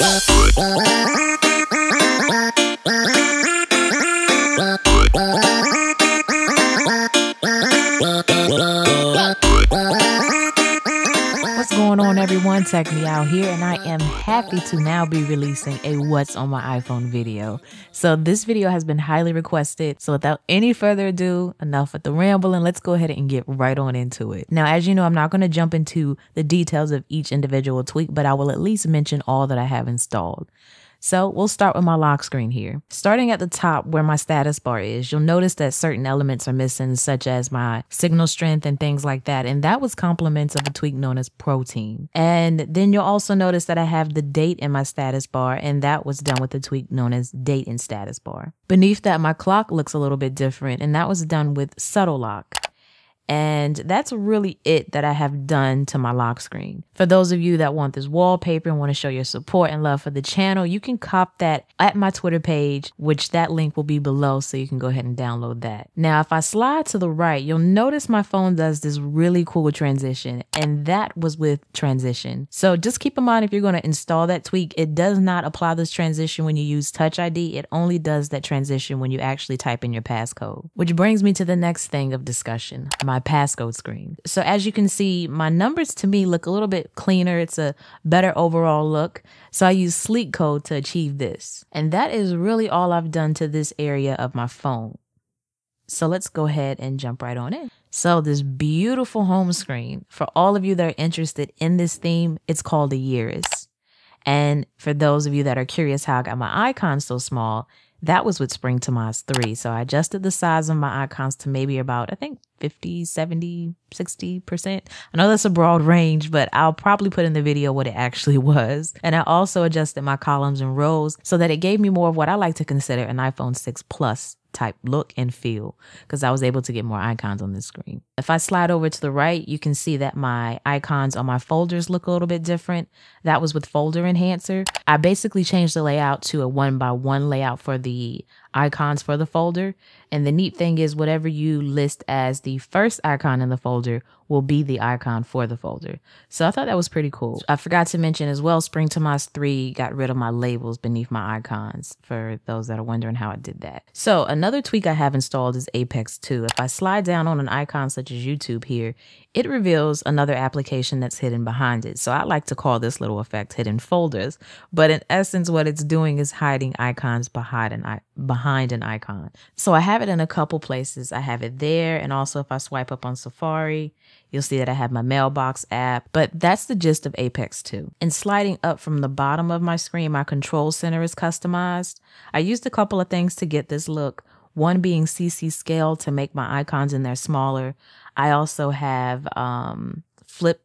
What's going on, everyone? Tech Me Out here, and I am happy to now be releasing a What's on My iPhone video. So this video has been highly requested, so without any further ado, enough with the ramble, and let's go ahead and get right on into it. Now, as you know, I'm not going to jump into the details of each individual tweak, but I will at least mention all that I have installed. So we'll start with my lock screen here. Starting at the top where my status bar is, you'll notice that certain elements are missing, such as my signal strength and things like that. And that was compliments of a tweak known as Protein. And then you'll also notice that I have the date in my status bar, and that was done with a tweak known as Date in Status Bar. Beneath that, my clock looks a little bit different, and that was done with Subtle Lock. And that's really it that I have done to my lock screen. For those of you that want this wallpaper and want to show your support and love for the channel, you can cop that at my Twitter page, which that link will be below, so you can go ahead and download that. Now, if I slide to the right, you'll notice my phone does this really cool transition, and that was with transition. So just keep in mind, if you're going to install that tweak, it does not apply this transition when you use Touch ID. It only does that transition when you actually type in your passcode. Which brings me to the next thing of discussion, my passcode screen. So as you can see, my numbers to me look a little bit cleaner. It's a better overall look. So I use Sleek Code to achieve this. And that is really all I've done to this area of my phone. So let's go ahead and jump right on in. So this beautiful home screen, for all of you that are interested in this theme, it's called the Years. And for those of you that are curious how I got my icons so small, that was with Spring Tomas 3. So I adjusted the size of my icons to maybe about, I think, 50, 70, 60%. I know that's a broad range, but I'll probably put in the video what it actually was. And I also adjusted my columns and rows so that it gave me more of what I like to consider an iPhone 6 Plus type look and feel, because I was able to get more icons on this screen. If I slide over to the right, you can see that my icons on my folders look a little bit different. That was with Folder Enhancer. I basically changed the layout to a 1x1 layout for the icons for the folder. And the neat thing is, whatever you list as the first icon in the folder will be the icon for the folder. So I thought that was pretty cool. I forgot to mention as well, Spring Tomas 3 got rid of my labels beneath my icons, for those that are wondering how I did that. So another tweak I have installed is Apex 2. If I slide down on an icon such as YouTube here, it reveals another application that's hidden behind it. So I like to call this little effect hidden folders, but in essence, what it's doing is hiding icons behind an icon. So I have it in a couple places. I have it there, and also if I swipe up on Safari, you'll see that I have my Mailbox app, but that's the gist of Apex 2. And sliding up from the bottom of my screen, my control center is customized. I used a couple of things to get this look. One being CC scale to make my icons in there smaller. I also have flip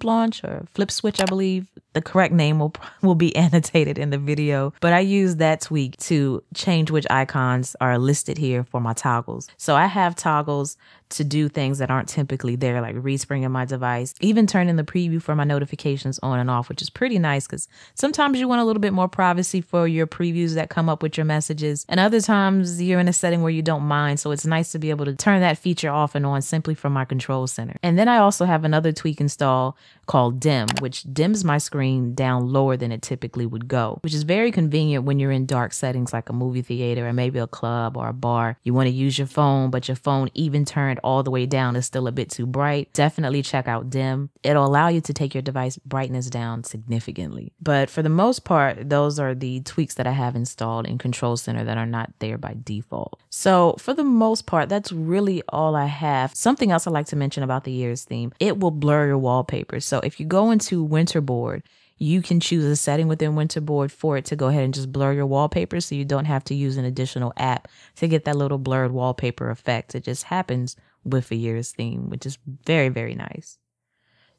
launch or flip switch, I believe. The correct name will be annotated in the video, but I use that tweak to change which icons are listed here for my toggles. So I have toggles to do things that aren't typically there, like respringing my device, even turning the preview for my notifications on and off, which is pretty nice because sometimes you want a little bit more privacy for your previews that come up with your messages, and other times you're in a setting where you don't mind. So it's nice to be able to turn that feature off and on simply from my control center. And then I also have another tweak installed called Dim, which dims my screen down lower than it typically would go, which is very convenient when you're in dark settings like a movie theater or maybe a club or a bar. You want to use your phone, but your phone even turned all the way down is still a bit too bright. Definitely check out Dim. It'll allow you to take your device brightness down significantly. But for the most part, those are the tweaks that I have installed in Control Center that are not there by default. So for the most part, that's really all I have. Something else I'd like to mention about the Years theme, it will blur your wallpaper. So if you go into Winterboard, you can choose a setting within Winterboard for it to go ahead and just blur your wallpaper, so you don't have to use an additional app to get that little blurred wallpaper effect. It just happens with a Years theme, which is very, very nice.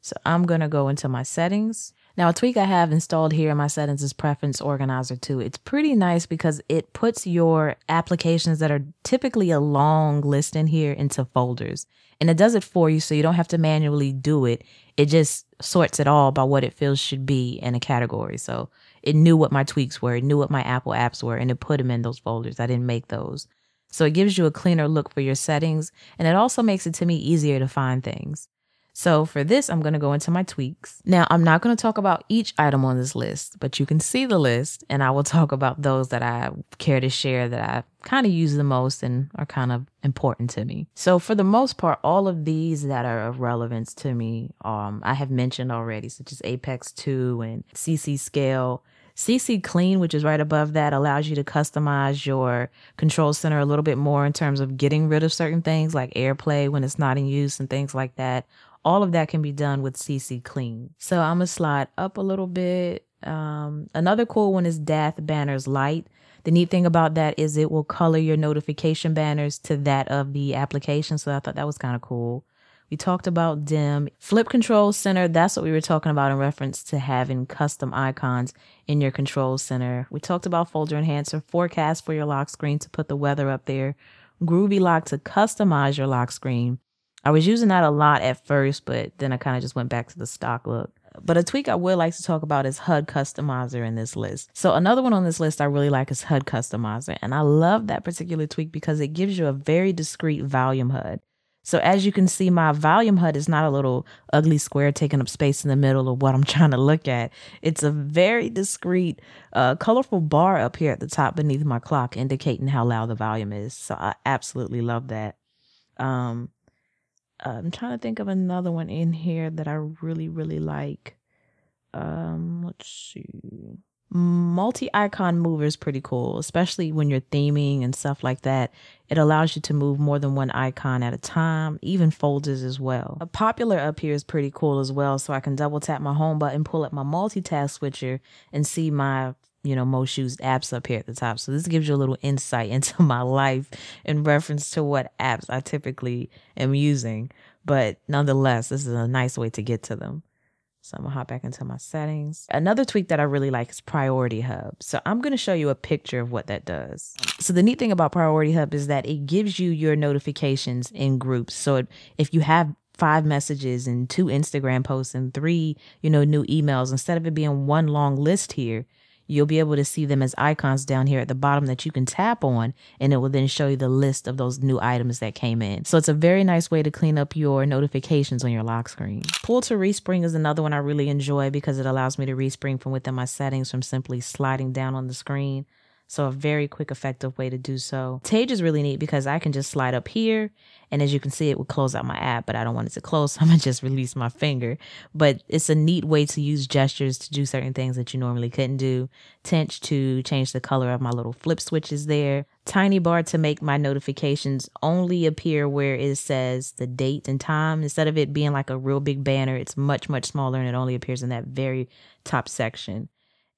So I'm going to go into my settings. Now, a tweak I have installed here in my settings is Preference Organizer 2. It's pretty nice because it puts your applications that are typically a long list in here into folders. And it does it for you, so you don't have to manually do it. It just sorts it all by what it feels should be in a category. So it knew what my tweaks were, it knew what my Apple apps were, and it put them in those folders. I didn't make those. So it gives you a cleaner look for your settings, and it also makes it, to me, easier to find things. So for this, I'm going to go into my tweaks. Now, I'm not going to talk about each item on this list, but you can see the list and I will talk about those that I care to share that I kind of use the most and are kind of important to me. So for the most part, all of these that are of relevance to me, I have mentioned already, such as Apex 2 and CC Scale. CC Clean, which is right above that, allows you to customize your control center a little bit more in terms of getting rid of certain things like AirPlay when it's not in use and things like that. All of that can be done with CC Clean. So I'm going to slide up a little bit. Another cool one is Dath Banners Lite. The neat thing about that is it will color your notification banners to that of the application. So I thought that was kind of cool. We talked about dim. Flip Control Center, that's what we were talking about in reference to having custom icons in your control center. We talked about Folder Enhancer, Forecast for your lock screen to put the weather up there. Groovy Lock to customize your lock screen. I was using that a lot at first, but then I kind of just went back to the stock look. But a tweak I would like to talk about is HUD Customizer in this list. So another one on this list I really like is HUD Customizer. And I love that particular tweak because it gives you a very discrete volume HUD. So as you can see, my volume HUD is not a little ugly square taking up space in the middle of what I'm trying to look at. It's a very discrete, colorful bar up here at the top beneath my clock indicating how loud the volume is. So I absolutely love that. I'm trying to think of another one in here that I really, really like. Let's see. Multi-icon mover is pretty cool, especially when you're theming and stuff like that. It allows you to move more than one icon at a time, even folders as well. A popular up here is pretty cool as well, so I can double tap my home button, pull up my multitask switcher, and see my most used apps up here at the top. So this gives you a little insight into my life in reference to what apps I typically am using. But nonetheless, this is a nice way to get to them. So I'm gonna hop back into my settings. Another tweak that I really like is Priority Hub. So I'm gonna show you a picture of what that does. So the neat thing about Priority Hub is that it gives you your notifications in groups. So if you have 5 messages and 2 Instagram posts and 3, new emails, instead of it being one long list here, you'll be able to see them as icons down here at the bottom that you can tap on, and it will then show you the list of those new items that came in. So it's a very nice way to clean up your notifications on your lock screen. Pull to respring is another one I really enjoy because it allows me to respring from within my settings from simply sliding down on the screen. So a very quick, effective way to do so. Tage is really neat because I can just slide up here, and as you can see, it will close out my app, but I don't want it to close, so I'm gonna just release my finger. But it's a neat way to use gestures to do certain things that you normally couldn't do. Tinch to change the color of my little flip switches there. Tiny bar to make my notifications only appear where it says the date and time. Instead of it being like a real big banner, it's much, much smaller, and it only appears in that very top section.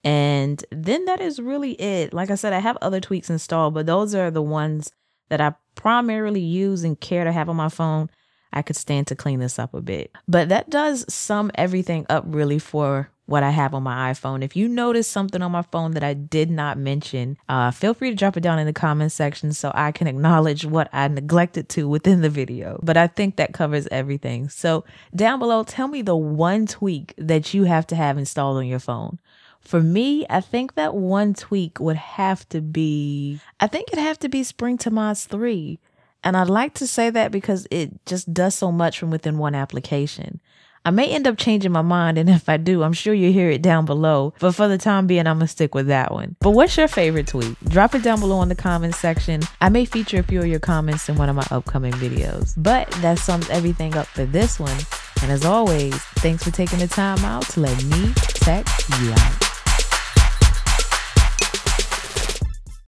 And then that is really it. Like I said, I have other tweaks installed, but those are the ones that I primarily use and care to have on my phone. I could stand to clean this up a bit. But that does sum everything up really for what I have on my iPhone. If you notice something on my phone that I did not mention, feel free to drop it down in the comment section so I can acknowledge what I neglected to within the video. But I think that covers everything. So down below, tell me the one tweak that you have to have installed on your phone. For me, I think that one tweak would have to be, it'd have to be Spring to Mods 3. And I'd like to say that because it just does so much from within one application. I may end up changing my mind, and if I do, I'm sure you'll hear it down below. But for the time being, I'm gonna stick with that one. But what's your favorite tweak? Drop it down below in the comments section. I may feature a few of your comments in one of my upcoming videos. But that sums everything up for this one. And as always, thanks for taking the time out to let me tech you out.